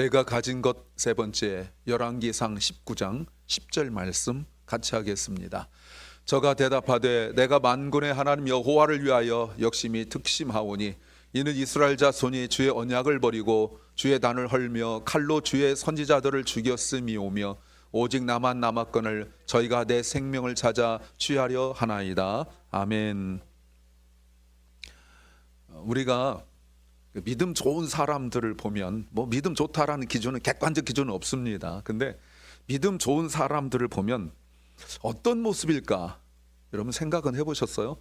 내가 가진 것 세 번째, 열왕기상 19장 10절 말씀 같이 하겠습니다. 저가 대답하되 내가 만군의 하나님 여호와를 위하여 역심히 특심하오니 이는 이스라엘 자손이 주의 언약을 버리고 주의 단을 헐며 칼로 주의 선지자들을 죽였음이오며 오직 나만 남았거늘 저희가 내 생명을 찾아 취하려 하나이다. 아멘. 우리가 믿음 좋은 사람들을 보면 믿음 좋다라는 기준은 객관적 기준은 없습니다. 근데 믿음 좋은 사람들을 보면 어떤 모습일까? 여러분 생각은 해보셨어요?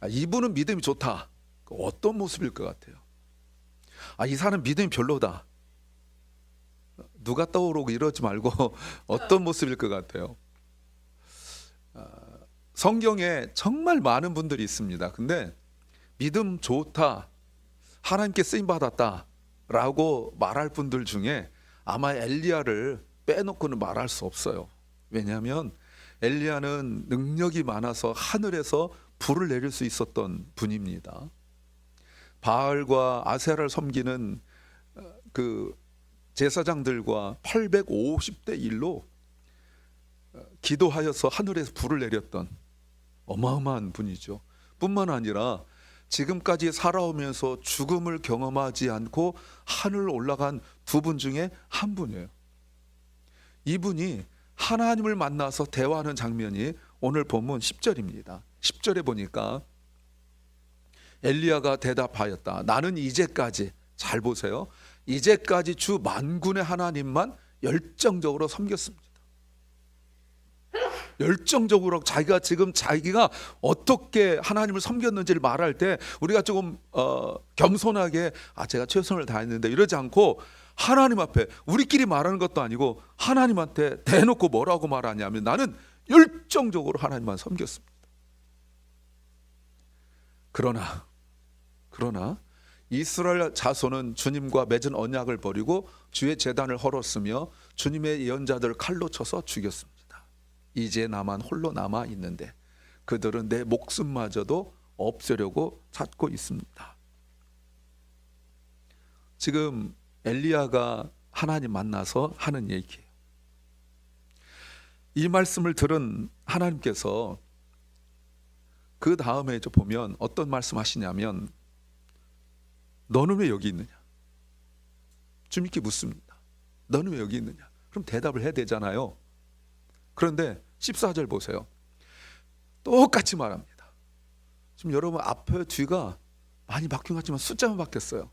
이분은 믿음이 좋다. 어떤 모습일 것 같아요? 이 사람 믿음이 별로다. 누가 떠오르고 이러지 말고 어떤 모습일 것 같아요? 성경에 정말 많은 분들이 있습니다. 근데 믿음 좋다, 하나님께 쓰임받았다 라고 말할 분들 중에 아마 엘리야를 빼놓고는 말할 수 없어요. 왜냐하면 엘리야는 능력이 많아서 하늘에서 불을 내릴 수 있었던 분입니다. 바알과 아세라를 섬기는 그 제사장들과 850대 1로 기도하여서 하늘에서 불을 내렸던 어마어마한 분이죠. 뿐만 아니라 지금까지 살아오면서 죽음을 경험하지 않고 하늘 올라간 두 분 중에 한 분이에요. 이분이 하나님을 만나서 대화하는 장면이 오늘 본문 10절입니다. 10절에 보니까 엘리야가 대답하였다. 나는 이제까지, 잘 보세요, 이제까지 주 만군의 하나님만 열정적으로 섬겼습니다. 열정적으로 자기가 어떻게 하나님을 섬겼는지를 말할 때 우리가 조금 겸손하게 제가 최선을 다했는데 이러지 않고 하나님 앞에 우리끼리 말하는 것도 아니고 하나님한테 대놓고 뭐라고 말하냐면 나는 열정적으로 하나님만 섬겼습니다. 그러나 이스라엘 자손은 주님과 맺은 언약을 버리고 주의 제단을 헐었으며 주님의 예언자들을 칼로 쳐서 죽였습니다. 이제 나만 홀로 남아 있는데 그들은 내 목숨마저도 없애려고 찾고 있습니다. 지금 엘리야가 하나님 만나서 하는 얘기예요. 이 말씀을 들은 하나님께서 그 다음에 보면 어떤 말씀하시냐면 너는 왜 여기 있느냐? 주님께 묻습니다. 너는 왜 여기 있느냐? 그럼 대답을 해야 되잖아요. 그런데 14절 보세요. 똑같이 말합니다. 지금 여러분 앞에 뒤가 많이 바뀐 것 같지만 숫자만 바뀌었어요.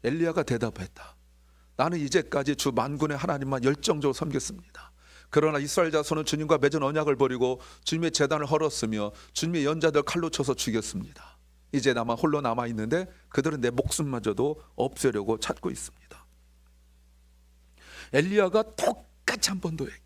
엘리야가 대답했다. 나는 이제까지 주 만군의 하나님만 열정적으로 섬겼습니다. 그러나 이스라엘 자손은 주님과 맺은 언약을 버리고 주님의 제단을 헐었으며 주님의 연자들 칼로 쳐서 죽였습니다. 이제 나만 홀로 남아 있는데 그들은 내 목숨마저도 없애려고 찾고 있습니다. 엘리야가 똑같이 한 번 더 얘기해요.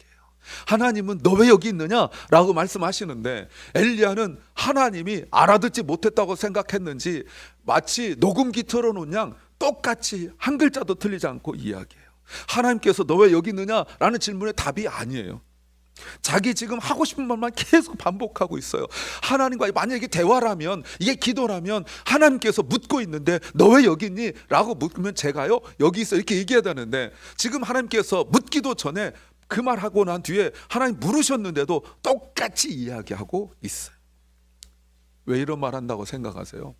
하나님은 너 왜 여기 있느냐? 라고 말씀하시는데 엘리야는 하나님이 알아듣지 못했다고 생각했는지 마치 녹음기 틀어놓은 양 똑같이 한 글자도 틀리지 않고 이야기해요. 하나님께서 너 왜 여기 있느냐? 라는 질문에 답이 아니에요. 자기 지금 하고 싶은 말만 계속 반복하고 있어요. 하나님과 만약에 대화라면, 이게 기도라면 하나님께서 묻고 있는데 너 왜 여기 있니? 라고 묻으면 제가요 여기 있어 이렇게 얘기해야 되는데 지금 하나님께서 묻기도 전에 그 말하고 난 뒤에 하나님 물으셨는데도 똑같이 이야기하고 있어요. 왜 이런 말 한다고 생각하세요?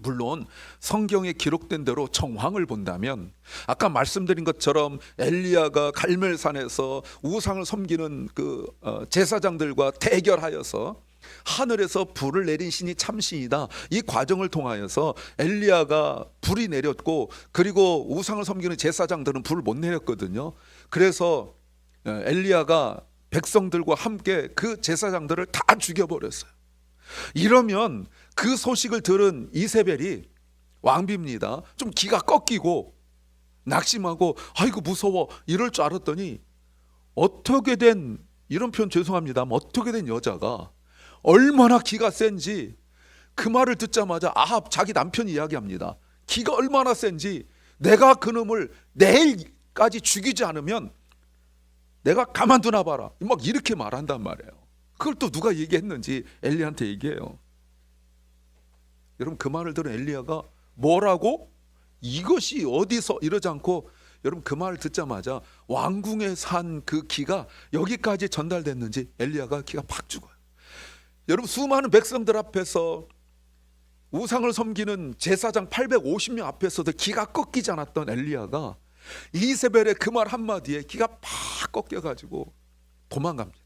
물론 성경에 기록된 대로 정황을 본다면 아까 말씀드린 것처럼 엘리야가 갈멜산에서 우상을 섬기는 그 제사장들과 대결하여서 하늘에서 불을 내린 신이 참신이다. 이 과정을 통하여서 엘리야가 불이 내렸고 그리고 우상을 섬기는 제사장들은 불을 못 내렸거든요. 그래서 엘리야가 백성들과 함께 그 제사장들을 다 죽여버렸어요. 이러면 그 소식을 들은 이세벨이 왕비입니다. 좀 기가 꺾이고 낙심하고 아이고 무서워 이럴 줄 알았더니 어떻게 된, 이런 표현 죄송합니다만 어떻게 된 여자가 얼마나 기가 센지 그 말을 듣자마자 아합 자기 남편이 이야기합니다. 기가 얼마나 센지 내가 그놈을 내일까지 죽이지 않으면 내가 가만두나 봐라 막 이렇게 말한단 말이에요. 그걸 또 누가 얘기했는지 엘리야한테 얘기해요. 여러분 그 말을 들은 엘리야가 뭐라고? 이것이 어디서? 이러지 않고 여러분 그 말을 듣자마자 왕궁에 산 그 기가 여기까지 전달됐는지 엘리야가 기가 팍 죽어요. 여러분 수많은 백성들 앞에서 우상을 섬기는 제사장 850명 앞에서도 기가 꺾이지 않았던 엘리야가 이세벨의 그 말 한마디에 기가 팍 꺾여가지고 도망갑니다.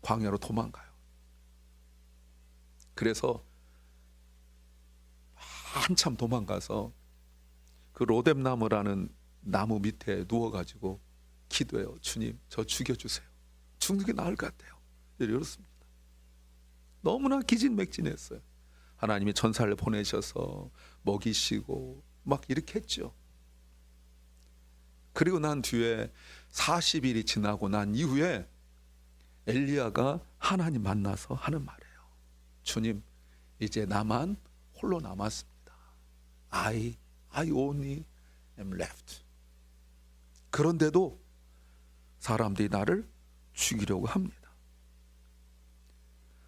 광야로 도망가요. 그래서 한참 도망가서 그 로뎀나무라는 나무 밑에 누워가지고 기도해요. 주님, 저 죽여주세요. 죽는 게 나을 것 같아요. 이렇습니다. 너무나 기진맥진했어요. 하나님이 전사를 보내셔서 먹이시고 막 이렇게 했죠. 그리고 난 뒤에 40일이 지나고 난 이후에 엘리야가 하나님 만나서 하는 말이에요. 주님, 이제 나만 홀로 남았습니다. I only am left. 그런데도 사람들이 나를 죽이려고 합니다.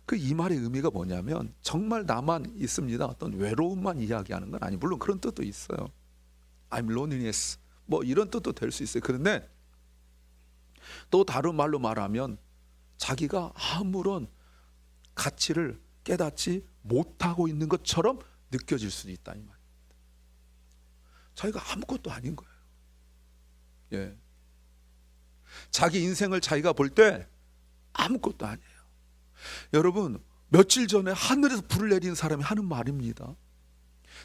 그 이 말의 의미가 뭐냐면 정말 나만 있습니다. 어떤 외로움만 이야기하는 건 아니. 물론 그런 뜻도 있어요. I'm loneliness 뭐 이런 뜻도 될 수 있어요. 그런데 또 다른 말로 말하면 자기가 아무런 가치를 깨닫지 못하고 있는 것처럼 느껴질 수도 있다 이 말입니다. 자기가 아무것도 아닌 거예요. 예. 자기 인생을 자기가 볼 때 아무것도 아니에요. 여러분 며칠 전에 하늘에서 불을 내리는 사람이 하는 말입니다.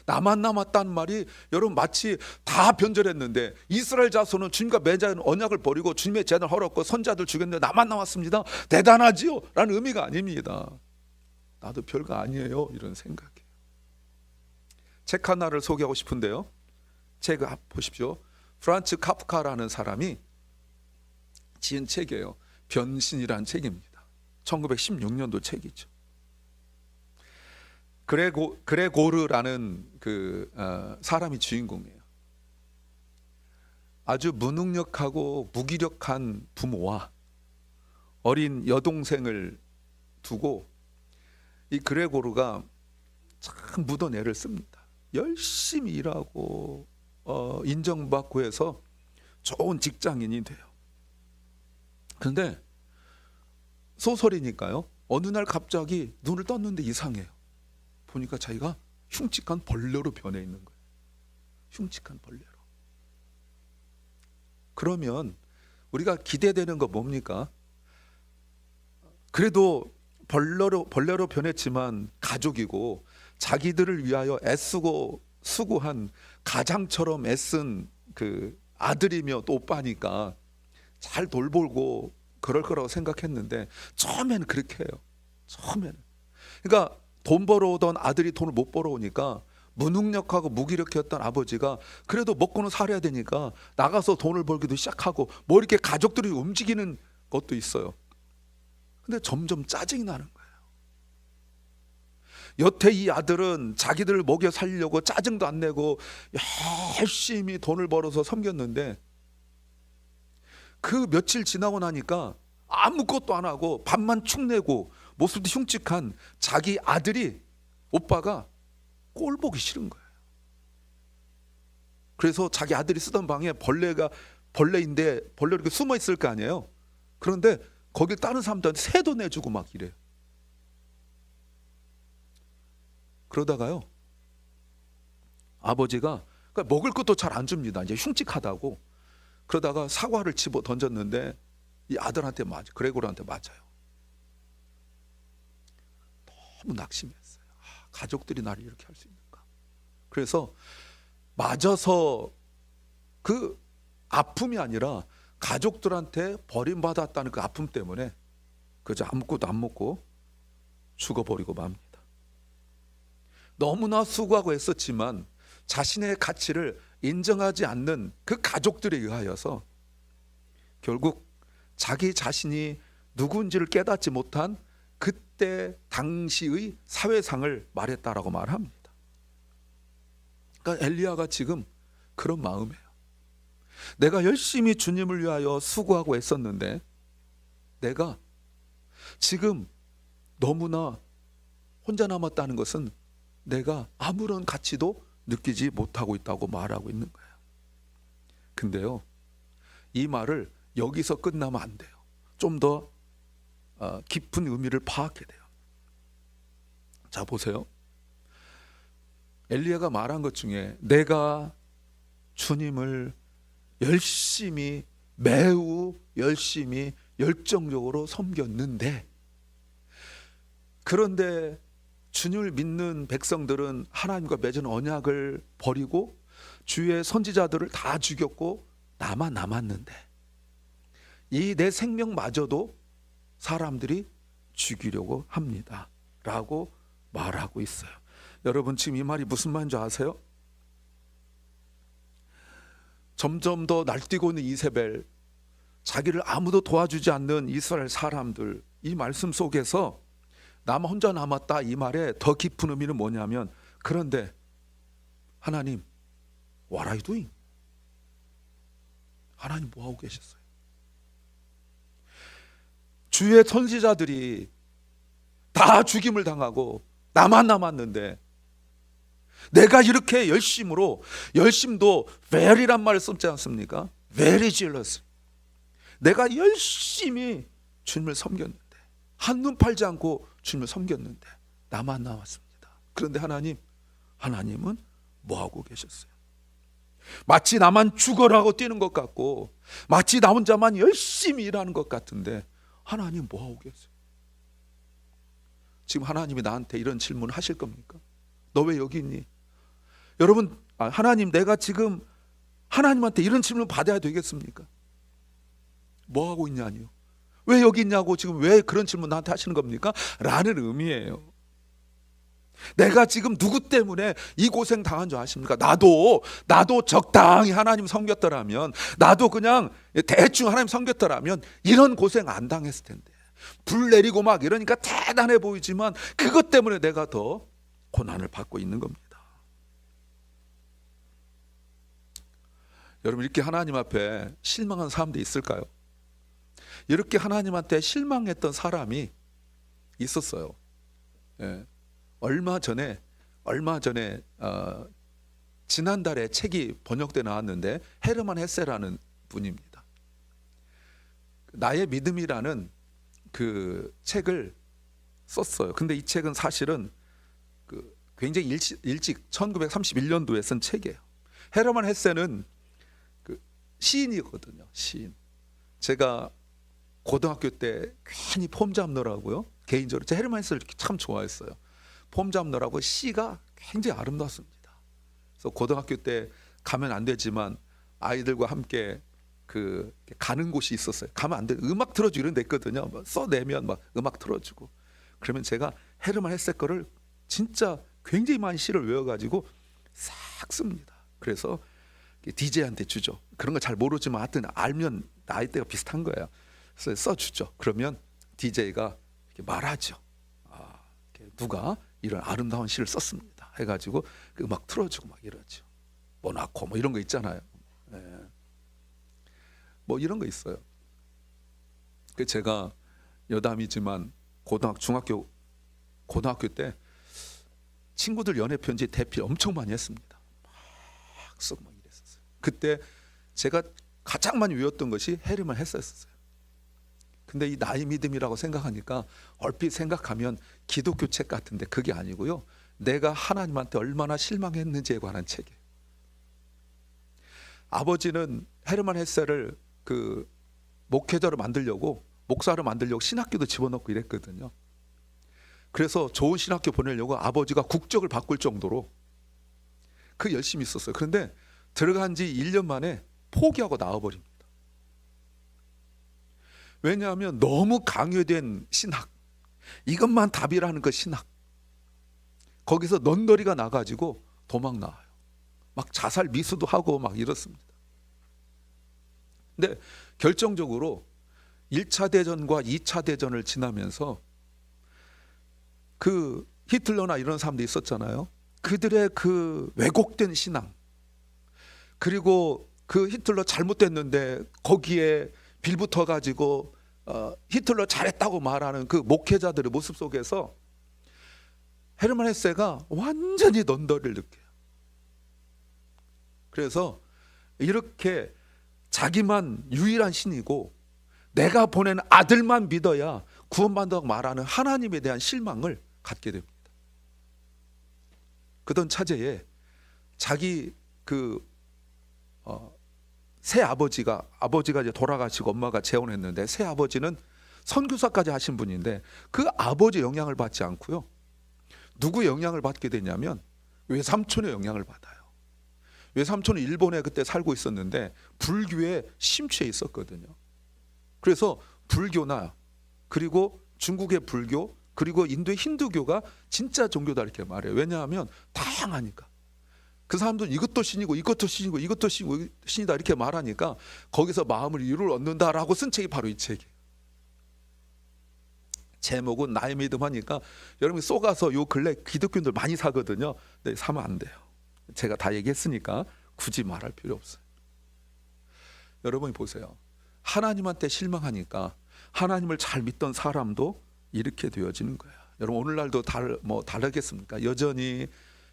나만 남았다는 말이 여러분 마치 다 변절했는데 이스라엘 자손은 주님과 맺은 언약을 버리고 주님의 제단을 헐었고 선자들 죽였는데 나만 남았습니다. 대단하지요? 라는 의미가 아닙니다. 나도 별거 아니에요. 이런 생각이에요. 책 하나를 소개하고 싶은데요. 책 보십시오. 프란츠 카프카라는 사람이 지은 책이에요. 변신이라는 책입니다. 1916년도 책이죠. 그레고르라는 그 사람이 주인공이에요. 아주 무능력하고 무기력한 부모와 어린 여동생을 두고 이 그레고르가 참 묻은 애를 씁니다. 열심히 일하고 인정받고 해서 좋은 직장인이 돼요. 그런데 소설이니까요. 어느 날 갑자기 눈을 떴는데 이상해요. 보니까 자기가 흉측한 벌레로 변해 있는 거예요. 흉측한 벌레로. 그러면 우리가 기대되는 거 뭡니까? 그래도 벌레로 변했지만 가족이고 자기들을 위하여 애쓰고 수고한 가장처럼 애쓴 그 아들이며 또 오빠니까 잘 돌보고 그럴 거라고 생각했는데 처음에는 그렇게 해요. 처음에는. 그러니까 돈 벌어오던 아들이 돈을 못 벌어오니까 무능력하고 무기력했던 아버지가 그래도 먹고는 살아야 되니까 나가서 돈을 벌기도 시작하고 뭐 이렇게 가족들이 움직이는 것도 있어요. 근데 점점 짜증이 나는 거예요. 여태 이 아들은 자기들을 먹여 살리려고 짜증도 안 내고 열심히 돈을 벌어서 섬겼는데 그 며칠 지나고 나니까 아무것도 안 하고 밥만 축 내고 모습도 흉측한 자기 아들이 오빠가 꼴 보기 싫은 거예요. 그래서 자기 아들이 쓰던 방에 벌레인데 벌레 이렇게 숨어 있을 거 아니에요. 그런데 거길 다른 사람들한테 새도 내주고 막 이래요. 그러다가요 아버지가 그러니까 먹을 것도 잘 안 줍니다. 이제 흉측하다고. 그러다가 사과를 집어 던졌는데 이 아들한테 그레고르한테 맞아요. 너무 낙심했어요. 가족들이 나를 이렇게 할 수 있는가. 그래서 맞아서 그 아픔이 아니라 가족들한테 버림받았다는 그 아픔 때문에 그저 아무것도 안 먹고 죽어버리고 맙니다. 너무나 수고하고 애썼지만 자신의 가치를 인정하지 않는 그 가족들에 의하여서 결국 자기 자신이 누군지를 깨닫지 못한 그때 당시의 사회상을 말했다라고 말합니다. 그러니까 엘리야가 지금 그런 마음이에요. 내가 열심히 주님을 위하여 수고하고 애썼는데 내가 지금 너무나 혼자 남았다는 것은 내가 아무런 가치도 느끼지 못하고 있다고 말하고 있는 거예요. 근데요, 이 말을 여기서 끝나면 안 돼요. 좀 더 깊은 의미를 파악해야 돼요. 자, 보세요. 엘리야가 말한 것 중에 내가 주님을 열심히, 매우 열심히, 열정적으로 섬겼는데, 그런데 주님을 믿는 백성들은 하나님과 맺은 언약을 버리고 주의 선지자들을 다 죽였고 나만 남았는데, 이 내 생명마저도 사람들이 죽이려고 합니다 라고 말하고 있어요. 여러분, 지금 이 말이 무슨 말인 줄 아세요? 점점 더 날뛰고 있는 이세벨, 자기를 아무도 도와주지 않는 이스라엘 사람들, 이 말씀 속에서 나만 혼자 남았다, 이 말의 더 깊은 의미는 뭐냐면, 그런데 하나님, what are you doing? 하나님 뭐하고 계셨어요? 주의 선지자들이 다 죽임을 당하고 나만 남았는데, 내가 이렇게 열심도 very란 말을 썼지 않습니까? very zealous. 내가 열심히 주님을 섬겼는데, 한눈 팔지 않고 주님을 섬겼는데 나만 남았습니다. 그런데 하나님은 뭐하고 계셨어요? 마치 나만 죽어라고 뛰는 것 같고, 마치 나 혼자만 열심히 일하는 것 같은데, 하나님 뭐하고 계세요? 지금 하나님이 나한테 이런 질문을 하실 겁니까? 너 왜 여기 있니? 여러분, 하나님, 내가 지금 하나님한테 이런 질문 받아야 되겠습니까? 뭐하고 있냐니요? 왜 여기 있냐고 지금 왜 그런 질문 나한테 하시는 겁니까? 라는 의미예요. 내가 지금 누구 때문에 이 고생 당한 줄 아십니까? 나도 적당히 하나님 섬겼더라면, 나도 그냥 대충 하나님 섬겼더라면 이런 고생 안 당했을 텐데, 불 내리고 막 이러니까 대단해 보이지만 그것 때문에 내가 더 고난을 받고 있는 겁니다. 여러분, 이렇게 하나님 앞에 실망한 사람들이 있을까요? 이렇게 하나님한테 실망했던 사람이 있었어요. 예. 얼마 전에 지난달에 책이 번역돼 나왔는데, 헤르만 헤세라는 분입니다. 나의 믿음이라는 그 책을 썼어요. 근데 이 책은 사실은 굉장히 일찍 1931년도에 쓴 책이에요. 헤르만 헤세는 시인이거든요. 시인. 제가 고등학교 때 괜히 폼 잡느라고요, 개인적으로 제가 헤르만 헤세를 참 좋아했어요. 폼 잡느라고 시가 굉장히 아름답습니다. 그래서 고등학교 때 가면 안 되지만 아이들과 함께 가는 곳이 있었어요. 가면 안 돼, 음악 틀어주고 이런 데 있거든요. 써내면 막 음악 틀어주고, 그러면 제가 헤르만 헤세 거를 진짜 굉장히 많이 시를 외워가지고 싹 씁니다. 그래서 DJ한테 주죠. 그런 거 잘 모르지만 하여튼 알면 나이대가 비슷한 거예요. 그래서 써주죠. 그러면 DJ가 이렇게 말하죠. 누가 이런 아름다운 시를 썼습니다 해가지고 그 음악 틀어주고 막 이러죠. 모나코 뭐 이런 거 있잖아요. 뭐 이런 거 있어요. 제가 여담이지만 고등학교 때 친구들 연애 편지 대필 엄청 많이 했습니다. 막 쓰고 막 이랬었어요. 그때 제가 가장 많이 외웠던 것이 헤르만 헤세였어요. 근데 이 나의 믿음이라고 생각하니까 얼핏 생각하면 기독교 책 같은데 그게 아니고요, 내가 하나님한테 얼마나 실망했는지에 관한 책이에요. 아버지는 헤르만 헤세를 목사로 만들려고 신학교도 집어넣고 이랬거든요. 그래서 좋은 신학교 보내려고 아버지가 국적을 바꿀 정도로 열심히 있었어요. 그런데 들어간 지 1년 만에 포기하고 나와버립니다. 왜냐하면 너무 강요된 신학, 이것만 답이라는 그 신학, 거기서 넌더리가 나가지고 도망 나와요. 막 자살 미수도 하고 막 이렇습니다. 근데 결정적으로 1차 대전과 2차 대전을 지나면서 히틀러나 이런 사람들이 있었잖아요. 그들의 왜곡된 신앙, 그리고 히틀러 잘못됐는데 거기에 빌붙어 가지고 히틀러 잘했다고 말하는 목회자들의 모습 속에서 헤르만 헤세가 완전히 넌더리를 느껴요. 그래서 이렇게 자기만 유일한 신이고 내가 보낸 아들만 믿어야 구원받는다고 말하는 하나님에 대한 실망을 갖게 됩니다. 그던 차제에 자기 새 아버지가 이제 돌아가시고 엄마가 재혼했는데 새 아버지는 선교사까지 하신 분인데 그 아버지 영향을 받지 않고요. 누구 영향을 받게 되냐면 외삼촌의 영향을 받아요. 외삼촌은 일본에 그때 살고 있었는데 불교에 심취해 있었거든요. 그래서 불교나 그리고 중국의 불교 그리고 인도의 힌두교가 진짜 종교다 이렇게 말해요. 왜냐하면 다양하니까. 그 사람들은 이것도 신이고 이것도 신이고 이것도 신이다 이렇게 말하니까 거기서 마음을 위로를 얻는다라고 쓴 책이 바로 이 책이에요. 제목은 나의 믿음 하니까 여러분이 쏘가서 요 근래 기독교인들 많이 사거든요. 근데 사면 안 돼요. 제가 다 얘기했으니까 굳이 말할 필요 없어요. 여러분이 보세요. 하나님한테 실망하니까 하나님을 잘 믿던 사람도 이렇게 되어지는 거예요. 여러분 오늘날도 다르겠습니까? 여전히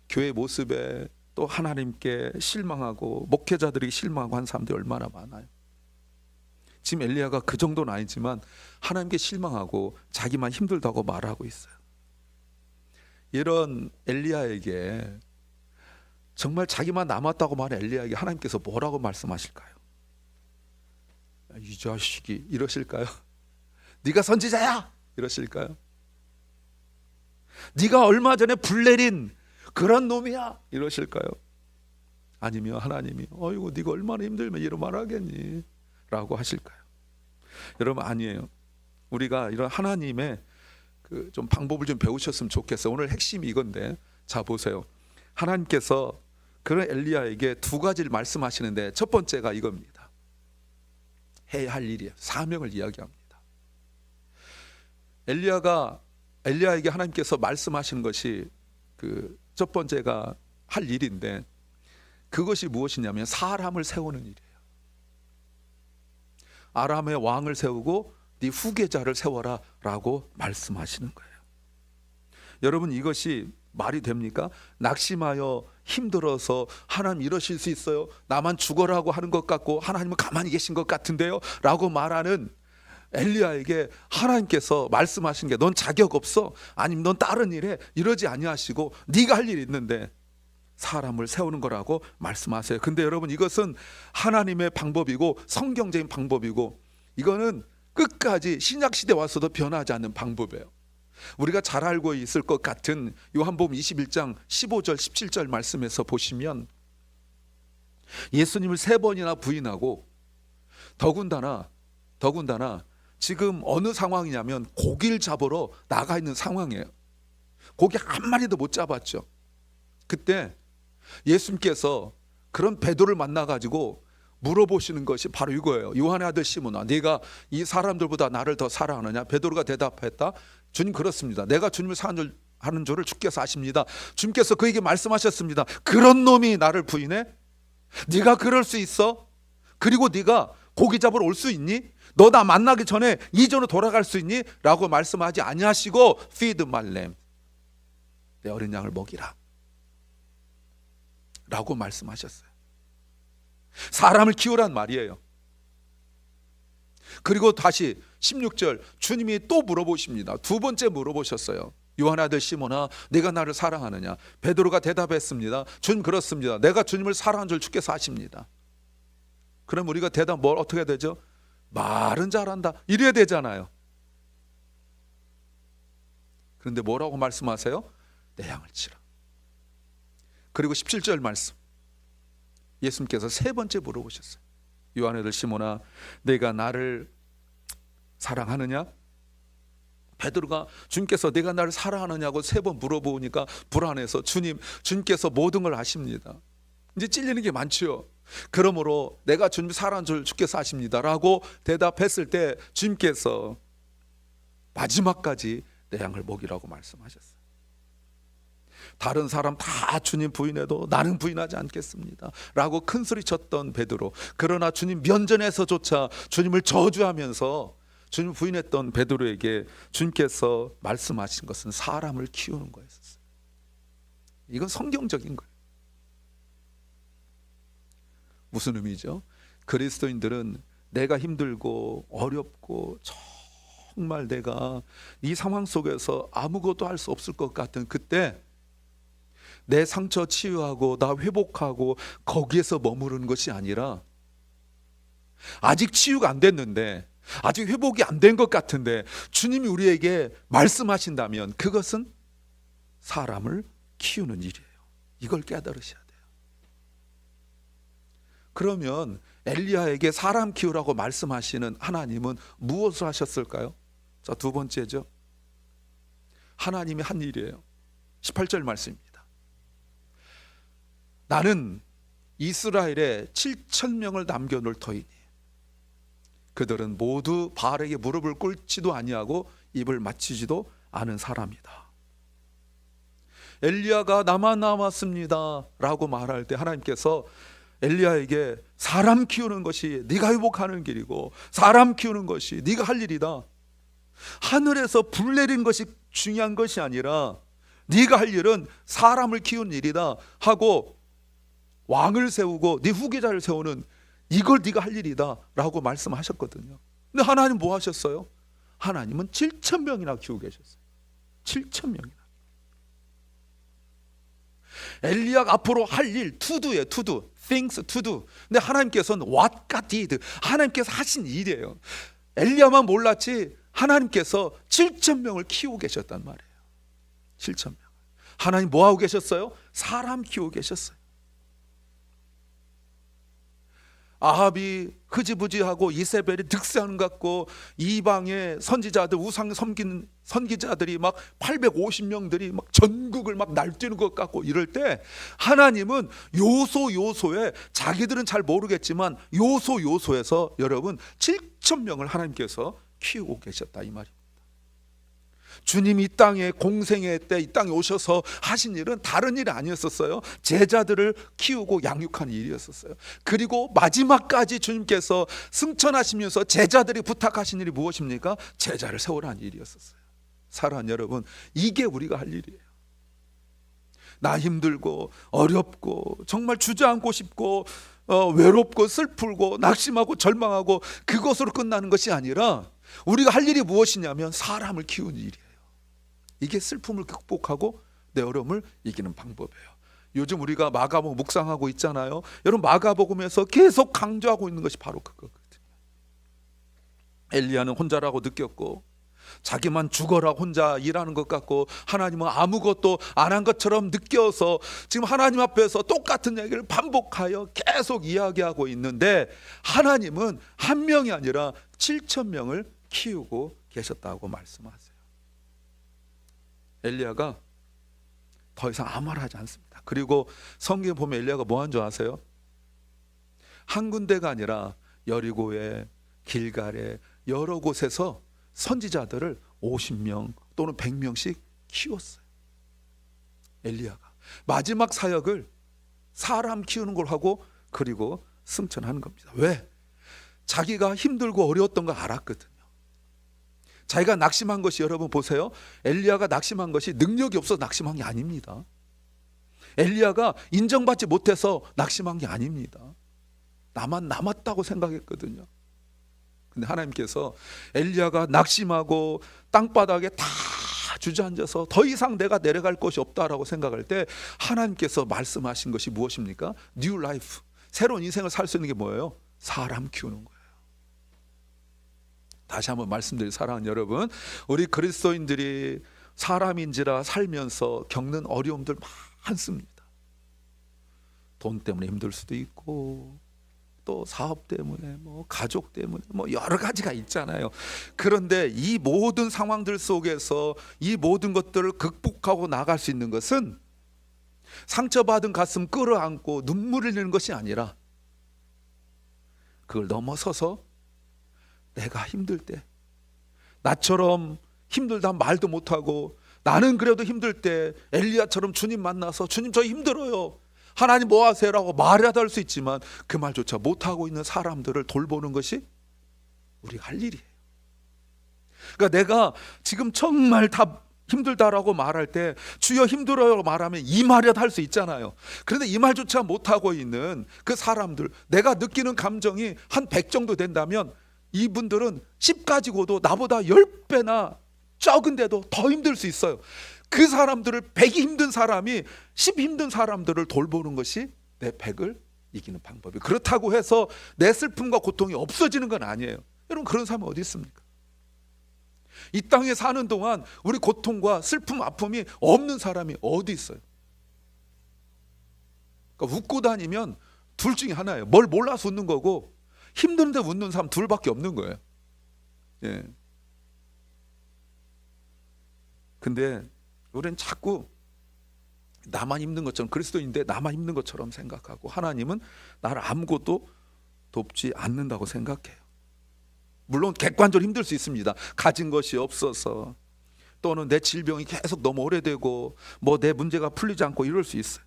교회 모습에 또 하나님께 실망하고 목회자들이 실망하고 한 사람들이 얼마나 많아요. 지금 엘리야가 그 정도는 아니지만 하나님께 실망하고 자기만 힘들다고 말하고 있어요. 이런 엘리야에게 정말 자기만 남았다고 말한 엘리야에게 하나님께서 뭐라고 말씀하실까요? 이 자식이 이러실까요? 네가 선지자야 이러실까요? 네가 얼마 전에 불 내린 그런 놈이야 이러실까요? 아니면 하나님이 어이구 네가 얼마나 힘들면 이런 말 하겠니? 라고 하실까요? 여러분 아니에요. 우리가 이런 하나님의 좀 방법을 좀 배우셨으면 좋겠어요. 오늘 핵심이 이건데 자 보세요. 하나님께서 그런 엘리야에게 두 가지를 말씀하시는데 첫 번째가 이겁니다. 해야 할 일이에요. 사명을 이야기합니다. 엘리야에게 하나님께서 말씀하시는 것이 첫 번째가 할 일인데 그것이 무엇이냐면 사람을 세우는 일이에요. 아람의 왕을 세우고 네 후계자를 세워라 라고 말씀하시는 거예요. 여러분 이것이 말이 됩니까? 낙심하여 힘들어서 하나님 이러실 수 있어요? 나만 죽어라고 하는 것 같고 하나님은 가만히 계신 것 같은데요? 라고 말하는 엘리야에게 하나님께서 말씀하신 게 넌 자격 없어? 아니면 넌 다른 일에 이러지 아니하시고 네가 할 일이 있는데 사람을 세우는 거라고 말씀하세요. 근데 여러분 이것은 하나님의 방법이고 성경적인 방법이고 이거는 끝까지 신약시대 와서도 변하지 않는 방법이에요. 우리가 잘 알고 있을 것 같은 요한복음 21장 15절 17절 말씀에서 보시면 예수님을 3번이나 부인하고 더군다나 지금 어느 상황이냐면 고기를 잡으러 나가 있는 상황이에요. 고기 한 마리도 못 잡았죠. 그때 예수님께서 그런 베드로를 만나가지고 물어보시는 것이 바로 이거예요. 요한의 아들 시몬아, 네가 이 사람들보다 나를 더 사랑하느냐? 베드로가 대답했다. 주님 그렇습니다. 내가 주님을 사랑하는 줄을 주께서 아십니다. 주님께서 그에게 말씀하셨습니다. 그런 놈이 나를 부인해? 네가 그럴 수 있어? 그리고 네가 고기 잡으러 올 수 있니? 너 나 만나기 전에 이전으로 돌아갈 수 있니? 라고 말씀하지 아니하시고 feed my lamb, 내 어린 양을 먹이라 라고 말씀하셨어요. 사람을 키우란 말이에요. 그리고 다시 16절 주님이 또 물어보십니다. 두 번째 물어보셨어요. 요한 아들 시몬아, 네가 나를 사랑하느냐? 베드로가 대답했습니다. 주님 그렇습니다. 내가 주님을 사랑한 줄 주께서 아십니다. 그럼 우리가 대답 어떻게 되죠? 말은 잘한다 이래야 되잖아요. 그런데 뭐라고 말씀하세요? 내 양을 치라. 그리고 17절 말씀 예수님께서 세 번째 물어보셨어요. 요한의 아들 시몬아, 내가 나를 사랑하느냐? 베드로가 주님께서 내가 나를 사랑하느냐고 3번 물어보니까 불안해서 주님께서 모든 걸 아십니다. 이제 찔리는 게 많죠. 그러므로 내가 주님 사랑하는 줄 주께서 아십니다 라고 대답했을 때 주님께서 마지막까지 내 양을 먹이라고 말씀하셨어요. 다른 사람 다 주님 부인해도 나는 부인하지 않겠습니다 라고 큰 소리 쳤던 베드로, 그러나 주님 면전에서조차 주님을 저주하면서 주님 부인했던 베드로에게 주님께서 말씀하신 것은 사람을 키우는 거였어요. 이건 성경적인 거예요. 무슨 의미죠? 그리스도인들은 내가 힘들고 어렵고 정말 내가 이 상황 속에서 아무것도 할 수 없을 것 같은 그때 내 상처 치유하고 나 회복하고 거기에서 머무르는 것이 아니라 아직 치유가 안 됐는데 아직 회복이 안 된 것 같은데 주님이 우리에게 말씀하신다면 그것은 사람을 키우는 일이에요. 이걸 깨달으셔야 돼요. 그러면 엘리야에게 사람 키우라고 말씀하시는 하나님은 무엇을 하셨을까요? 자, 두 번째죠. 하나님이 한 일이에요. 18절 말씀입니다. 나는 이스라엘에 7,000명을 남겨놓을 터이니 그들은 모두 바알에게 무릎을 꿇지도 아니하고 입을 맞추지도 않은 사람이다. 엘리야가 나만 남았습니다 라고 말할 때 하나님께서 엘리야에게 사람 키우는 것이 네가 회복하는 길이고 사람 키우는 것이 네가 할 일이다. 하늘에서 불 내린 것이 중요한 것이 아니라 네가 할 일은 사람을 키우는 일이다 하고 왕을 세우고 네 후계자를 세우는 이걸 네가 할 일이다 라고 말씀하셨거든요. 근데 하나님 뭐 하셨어요? 하나님은 7,000명이나 키우고 계셨어요. 7,000명이나. 엘리야가 앞으로 할 일, to do예요. to do, things to do. 근데 하나님께서는 what God did, 하나님께서 하신 일이에요. 엘리야만 몰랐지 하나님께서 7,000명을 키우고 계셨단 말이에요. 7,000명. 하나님 뭐 하고 계셨어요? 사람 키우고 계셨어요. 아합이 흐지부지하고 이세벨이 득세하는 것 같고 이방의 선지자들 우상 섬기는 선기자들이 막 850명들이 막 전국을 막 날뛰는 것 같고 이럴 때 하나님은 요소에 자기들은 잘 모르겠지만 요소에서 여러분 7,000명을 하나님께서 키우고 계셨다 이 말입니다. 주님이 이 땅에 공생애 때 이 땅에 오셔서 하신 일은 다른 일이 아니었었어요. 제자들을 키우고 양육하는 일이었었어요. 그리고 마지막까지 주님께서 승천하시면서 제자들이 부탁하신 일이 무엇입니까? 제자를 세우라는 일이었었어요. 사랑하는 여러분, 이게 우리가 할 일이에요. 나 힘들고 어렵고 정말 주저앉고 싶고 외롭고 슬프고 낙심하고 절망하고 그것으로 끝나는 것이 아니라 우리가 할 일이 무엇이냐면 사람을 키우는 일이에요. 이게 슬픔을 극복하고 내 어려움을 이기는 방법이에요. 요즘 우리가 마가복음 묵상하고 있잖아요. 여러분 마가복음에서 계속 강조하고 있는 것이 바로 그거거든요. 엘리야는 혼자라고 느꼈고 자기만 죽어라 혼자 일하는 것 같고 하나님은 아무것도 안 한 것처럼 느껴서 지금 하나님 앞에서 똑같은 얘기를 반복하여 계속 이야기하고 있는데 하나님은 한 명이 아니라 7,000명을 키우고 계셨다고 말씀하세요. 엘리야가 더 이상 아무 말 하지 않습니다. 그리고 성경에 보면 엘리야가 뭐 한 줄 아세요? 한 군데가 아니라 여리고에 길갈에 여러 곳에서 선지자들을 50명 또는 100명씩 키웠어요. 엘리야가 마지막 사역을 사람 키우는 걸 하고 그리고 승천하는 겁니다. 왜? 자기가 힘들고 어려웠던 걸 알았거든요. 자기가 낙심한 것이 여러분 보세요. 엘리야가 낙심한 것이 능력이 없어서 낙심한 게 아닙니다. 엘리야가 인정받지 못해서 낙심한 게 아닙니다. 나만 남았다고 생각했거든요. 근데 하나님께서 엘리야가 낙심하고 땅바닥에 다 주저앉아서 더 이상 내가 내려갈 곳이 없다라고 생각할 때 하나님께서 말씀하신 것이 무엇입니까? 뉴 라이프, 새로운 인생을 살 수 있는 게 뭐예요? 사람 키우는 거예요. 다시 한번 말씀드릴 사랑하는 여러분, 우리 그리스도인들이 사람인지라 살면서 겪는 어려움들 많습니다. 돈 때문에 힘들 수도 있고 또 사업 때문에 뭐 가족 때문에 뭐 여러 가지가 있잖아요. 그런데 이 모든 상황들 속에서 이 모든 것들을 극복하고 나갈 수 있는 것은 상처받은 가슴 끌어안고 눈물을 흘리는 것이 아니라 그걸 넘어서서 내가 힘들 때 나처럼 힘들다 말도 못하고 나는 그래도 힘들 때 엘리야처럼 주님 만나서 주님 저 힘들어요 하나님 뭐 하세요? 라고 말이라도 할 수 있지만 그 말조차 못하고 있는 사람들을 돌보는 것이 우리가 할 일이에요. 그러니까 내가 지금 정말 다 힘들다라고 말할 때 주여 힘들어요 말하면 이 말이라도 할 수 있잖아요. 그런데 이 말조차 못하고 있는 그 사람들, 내가 느끼는 감정이 한 100 정도 된다면 이분들은 10 가지고도 나보다 10배나 적은데도 더 힘들 수 있어요. 그 사람들을 100이 힘든 사람이 10 힘든 사람들을 돌보는 것이 내 100을 이기는 방법이에요. 그렇다고 해서 내 슬픔과 고통이 없어지는 건 아니에요. 여러분, 그런 사람이 어디 있습니까? 이 땅에 사는 동안 우리 고통과 슬픔, 아픔이 없는 사람이 어디 있어요? 그러니까 웃고 다니면 둘 중에 하나예요. 뭘 몰라서 웃는 거고, 힘드는데 웃는 사람 둘밖에 없는 거예요. 예. 근데 우리는 자꾸 나만 힘든 것처럼, 그리스도인데 나만 힘든 것처럼 생각하고, 하나님은 나를 아무것도 돕지 않는다고 생각해요. 물론 객관적으로 힘들 수 있습니다. 가진 것이 없어서, 또는 내 질병이 계속 너무 오래되고, 뭐 내 문제가 풀리지 않고 이럴 수 있어요.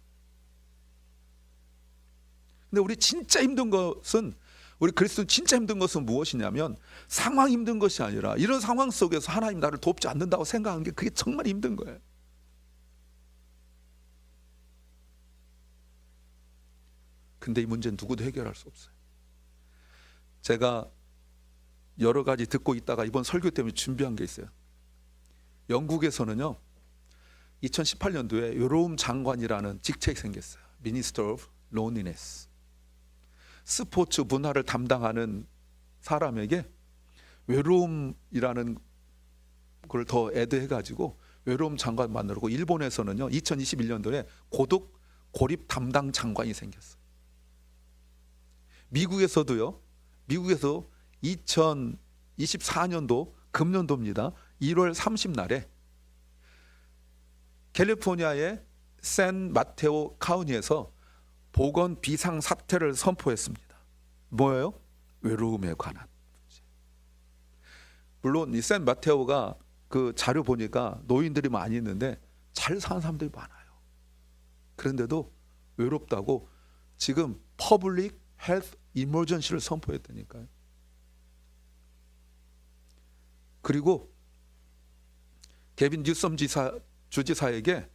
근데 우리 진짜 힘든 것은, 우리 그리스도인 진짜 힘든 것은 무엇이냐면, 상황이 힘든 것이 아니라 이런 상황 속에서 하나님 나를 돕지 않는다고 생각하는 게, 그게 정말 힘든 거예요. 근데 이 문제는 누구도 해결할 수 없어요. 제가 여러 가지 듣고 있다가 이번 설교 때문에 준비한 게 있어요. 영국에서는요, 2018년도에 외로움 장관이라는 직책이 생겼어요. Minister of Loneliness. 스포츠 문화를 담당하는 사람에게 외로움이라는 걸 더 애드해가지고 외로움 장관 만들고, 일본에서는요 2021년도에 고독 고립 담당 장관이 생겼어요. 미국에서도요, 미국에서 2024년도 금년도입니다. 1월 30날에 캘리포니아의 샌 마테오 카운티에서 보건 비상 사태를 선포했습니다. 뭐예요? 외로움에 관한. 물론 이 샌 마테오가 그 자료 보니까 노인들이 많이 있는데 잘 사는 사람들이 많아요. 그런데도 외롭다고 지금 퍼블릭 헬스 이머전시를 선포했다니까요. 그리고 게빈 뉴섬 주지사에게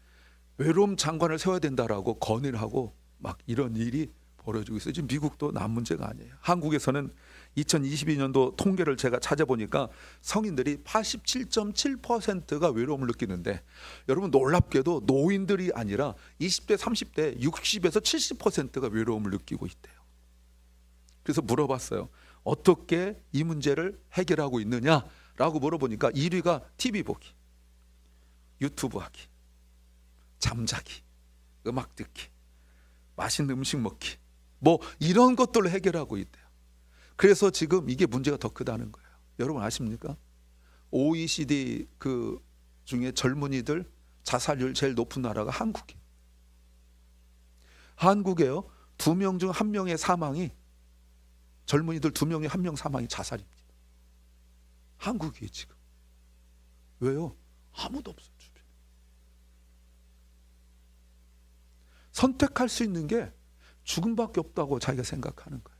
외로움 장관을 세워야 된다라고 건의를 하고 막 이런 일이 벌어지고 있어요. 지금 미국도 남 문제가 아니에요. 한국에서는 2022년도 통계를 제가 찾아보니까 성인들이 87.7%가 외로움을 느끼는데, 여러분 놀랍게도 노인들이 아니라 20대, 30대, 60에서 70%가 외로움을 느끼고 있대요. 그래서 물어봤어요. 어떻게 이 문제를 해결하고 있느냐라고 물어보니까 1위가 TV 보기, 유튜브 하기, 잠자기, 음악 듣기, 맛있는 음식 먹기, 뭐 이런 것들로 해결하고 있대요. 그래서 지금 이게 문제가 더 크다는 거예요. 여러분 아십니까? OECD 그 중에 젊은이들 자살률 제일 높은 나라가 한국이에요. 한국에요, 2명 중 1명의 사망이, 젊은이들 2명에 1명 사망이 자살입니다. 한국이에요 지금. 왜요? 아무도 없어요 주변에. 선택할 수 있는 게 죽음밖에 없다고 자기가 생각하는 거예요.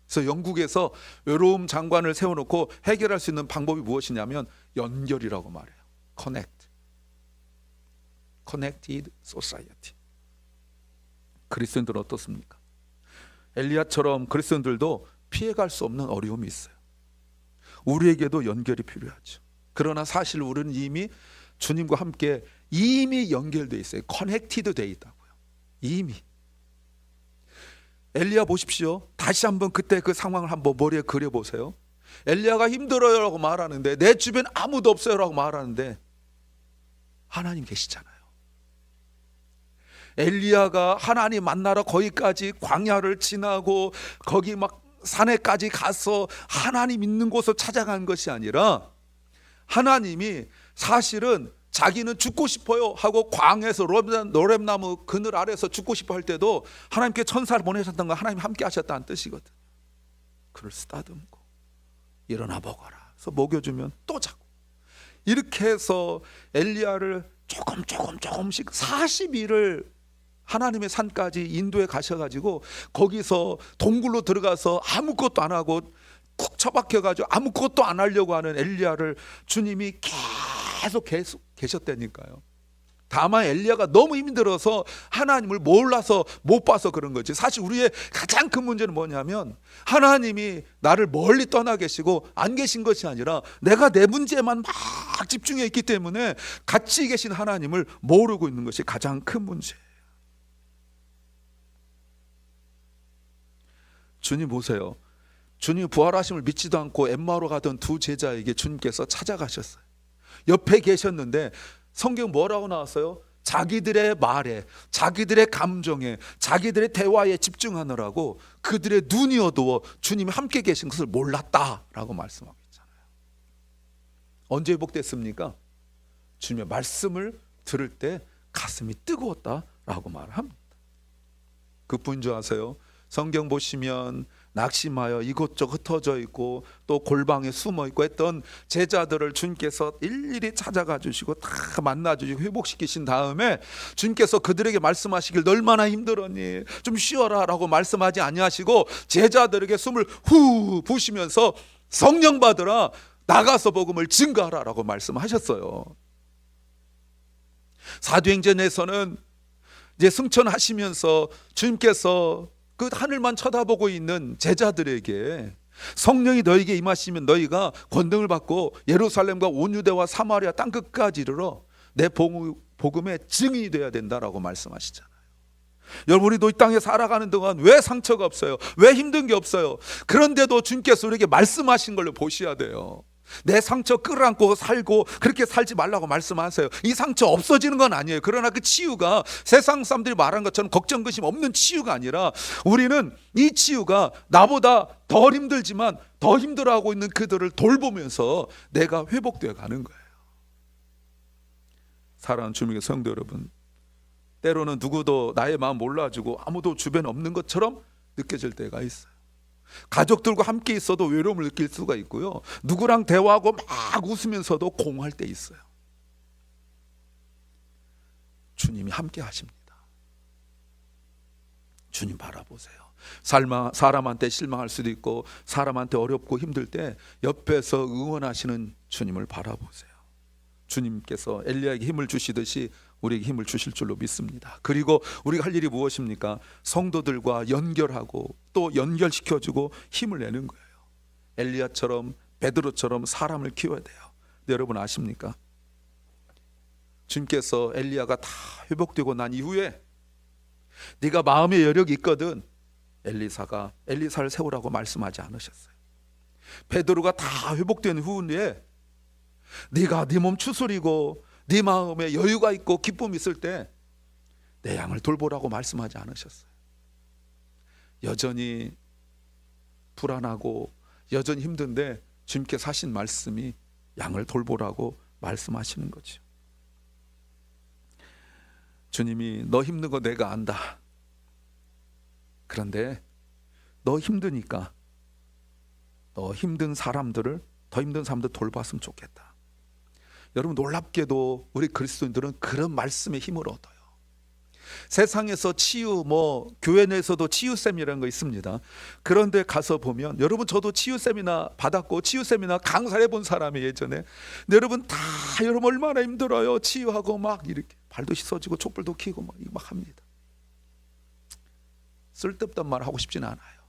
그래서 영국에서 외로움 장관을 세워놓고 해결할 수 있는 방법이 무엇이냐면 연결이라고 말해요. Connected Society. 그리스도인들은 어떻습니까? 엘리야처럼 그리스도인들도 피해갈 수 없는 어려움이 있어요. 우리에게도 연결이 필요하죠. 그러나 사실 우리는 이미 주님과 함께 이미 연결되어 있어요. 커넥티드 되어 있다고요. 이미. 엘리야 보십시오. 다시 한번 그때 그 상황을 한번 머리에 그려보세요. 엘리야가 힘들어요 라고 말하는데, 내 주변 아무도 없어요 라고 말하는데 하나님 계시잖아요. 엘리야가 하나님 만나러 거기까지 광야를 지나고 거기 막 산에까지 가서 하나님 있는 곳을 찾아간 것이 아니라, 하나님이 사실은 자기는 죽고 싶어요 하고 광야에서 로뎀나무 그늘 아래서 죽고 싶어 할 때도 하나님께 천사를 보내셨던 건 하나님 함께 하셨다는 뜻이거든. 그를 쓰다듬고 일어나 먹어라 그래서 먹여주면 또 자고, 이렇게 해서 엘리야를 조금씩 40일을 하나님의 산까지 인도에 가셔가지고 거기서 동굴로 들어가서 아무것도 안 하고 쿡 처박혀가지고 아무것도 안 하려고 하는 엘리야를 주님이 계속 계셨다니까요. 다만 엘리야가 너무 힘들어서 하나님을 몰라서 못 봐서 그런 거지. 사실 우리의 가장 큰 문제는 뭐냐면 하나님이 나를 멀리 떠나 계시고 안 계신 것이 아니라 내가 내 문제에만 막 집중해 있기 때문에 같이 계신 하나님을 모르고 있는 것이 가장 큰 문제예요. 주님 보세요. 주님 부활하심을 믿지도 않고 엠마오로 가던 두 제자에게 주님께서 찾아가셨어요. 옆에 계셨는데 성경 뭐라고 나왔어요? 자기들의 말에, 자기들의 감정에, 자기들의 대화에 집중하느라고 그들의 눈이 어두워 주님이 함께 계신 것을 몰랐다라고 말씀하고 있잖아요. 언제 회복됐습니까? 주님의 말씀을 들을 때 가슴이 뜨거웠다라고 말합니다. 그뿐인 줄 아세요? 성경 보시면 낙심하여 이곳저곳 흩어져 있고 또 골방에 숨어 있고 했던 제자들을 주님께서 일일이 찾아가 주시고 다 만나 주시고 회복시키신 다음에 주님께서 그들에게 말씀하시길 너 얼마나 힘들었니? 좀 쉬어라 라고 말씀하지 아니하시고 제자들에게 숨을 후 부시면서 성령 받으라, 나가서 복음을 증거하라 라고 말씀하셨어요. 사도행전에서는 이제 승천하시면서 주님께서 그 하늘만 쳐다보고 있는 제자들에게 성령이 너에게 임하시면 너희가 권능을 받고 예루살렘과 온 유대와 사마리아 땅끝까지 이르러 내 복음의 증인이 되어야 된다라고 말씀하시잖아요. 여러분이 이 땅에 살아가는 동안 왜 상처가 없어요? 왜 힘든 게 없어요? 그런데도 주님께서 우리에게 말씀하신 걸로 보셔야 돼요. 내 상처 끌어안고 살고 그렇게 살지 말라고 말씀하세요. 이 상처 없어지는 건 아니에요. 그러나 그 치유가 세상 사람들이 말한 것처럼 걱정 근심 없는 치유가 아니라 우리는 이 치유가 나보다 더 힘들지만 더 힘들어하고 있는 그들을 돌보면서 내가 회복되어 가는 거예요. 사랑하는 주님의 성도 여러분, 때로는 누구도 나의 마음 몰라주고 아무도 주변에 없는 것처럼 느껴질 때가 있어요. 가족들과 함께 있어도 외로움을 느낄 수가 있고요. 누구랑 대화하고 막 웃으면서도 공허할 때 있어요. 주님이 함께 하십니다. 주님 바라보세요. 사람한테 실망할 수도 있고 사람한테 어렵고 힘들 때 옆에서 응원하시는 주님을 바라보세요. 주님께서 엘리야에게 힘을 주시듯이 우리에게 힘을 주실 줄로 믿습니다. 그리고 우리가 할 일이 무엇입니까? 성도들과 연결하고 또 연결시켜주고 힘을 내는 거예요. 엘리야처럼 베드로처럼 사람을 키워야 돼요. 여러분 아십니까? 주님께서 엘리야가 다 회복되고 난 이후에 네가 마음의 여력이 있거든 엘리사를 세우라고 말씀하지 않으셨어요. 베드로가 다 회복된 후에 네가 네 몸 추스리고 네 마음에 여유가 있고 기쁨이 있을 때 내 양을 돌보라고 말씀하지 않으셨어요. 여전히 불안하고 여전히 힘든데 주님께서 하신 말씀이 양을 돌보라고 말씀하시는 거죠. 주님이 너 힘든 거 내가 안다. 그런데 너 힘드니까 더 힘든 사람들 돌봤으면 좋겠다. 여러분 놀랍게도 우리 그리스도인들은 그런 말씀의 힘을 얻어요. 세상에서 치유 교회 내에서도 치유 세미라는 거 있습니다. 그런데 가서 보면 여러분 저도 치유 세미나 받았고 치유 세미나 강사해 본 사람이 예전에. 근데 여러분 다 여러분 얼마나 힘들어요. 치유하고 막 이렇게 발도 씻어지고 촛불도 켜고 막 합니다. 쓸데없던 말 하고 싶지는 않아요.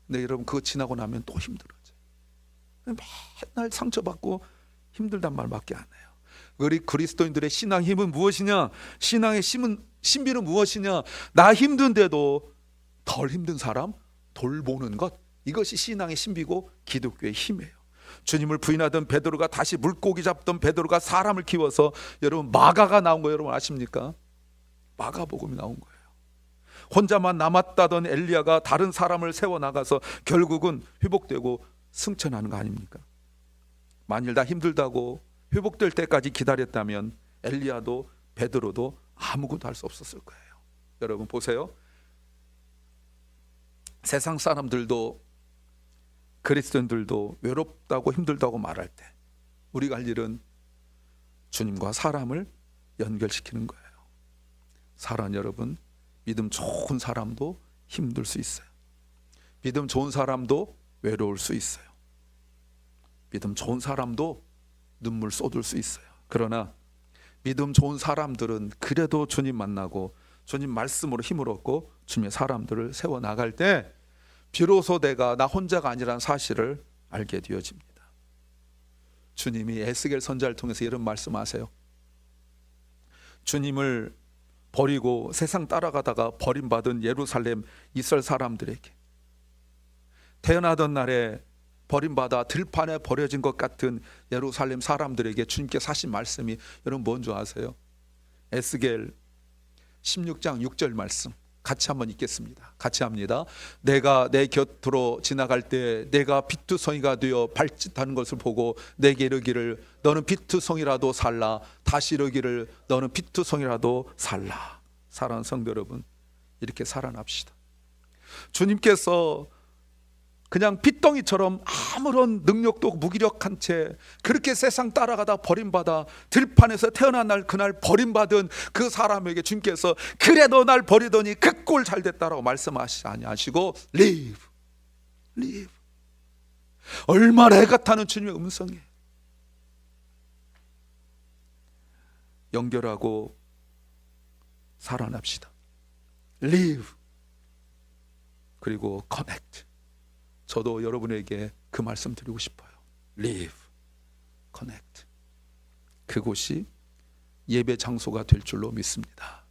근데 여러분 그거 지나고 나면 또 힘들어져요. 맨날 상처받고 힘들단 말밖에 안 해요. 우리 그리스도인들의 신앙 힘은 무엇이냐? 신앙의 신비는 무엇이냐? 나 힘든데도 덜 힘든 사람 돌보는 것, 이것이 신앙의 신비고 기독교의 힘이에요. 주님을 부인하던 베드로가 다시 물고기 잡던 베드로가 사람을 키워서 여러분 마가가 나온 거 여러분 아십니까? 마가복음이 나온 거예요. 혼자만 남았다던 엘리야가 다른 사람을 세워나가서 결국은 회복되고 승천하는 거 아닙니까? 만일 다 힘들다고 회복될 때까지 기다렸다면 엘리야도 베드로도 아무것도 할 수 없었을 거예요. 여러분 보세요. 세상 사람들도 그리스도인들도 외롭다고 힘들다고 말할 때 우리가 할 일은 주님과 사람을 연결시키는 거예요. 사랑하는 여러분, 믿음 좋은 사람도 힘들 수 있어요. 믿음 좋은 사람도 외로울 수 있어요. 믿음 좋은 사람도 눈물 쏟을 수 있어요. 그러나 믿음 좋은 사람들은 그래도 주님 만나고 주님 말씀으로 힘을 얻고 주님의 사람들을 세워나갈 때 비로소 내가 나 혼자가 아니라는 사실을 알게 되어집니다. 주님이 에스겔 선지자를 통해서 이런 말씀하세요. 주님을 버리고 세상 따라가다가 버림받은 예루살렘 이스라엘 사람들에게 태어나던 날에 버림받아 들판에 버려진 것 같은 예루살렘 사람들에게 주님께서 하신 말씀이 여러분 뭔지 아세요? 에스겔 16장 6절 말씀 같이 한번 읽겠습니다. 같이 합니다. 내가 내 곁으로 지나갈 때 내가 피투성이가 되어 발짓하는 것을 보고 내게 이르기를 너는 피투성이라도 살라. 다시 이르기를 너는 피투성이라도 살라. 사랑하는 성도 여러분, 이렇게 살아납시다. 주님께서 그냥 핏덩이처럼 아무런 능력도 무기력한 채 그렇게 세상 따라가다 버림받아 들판에서 태어난 날 그날 버림받은 그 사람에게 주님께서 그래도 날 버리더니 그 꼴 잘 됐다라고 말씀하시지 아니하시고 live 얼마나 해가 타는 주님의 음성에 연결하고 살아납시다. live 그리고 connect. 저도 여러분에게 그 말씀 드리고 싶어요. Live, connect. 그곳이 예배 장소가 될 줄로 믿습니다.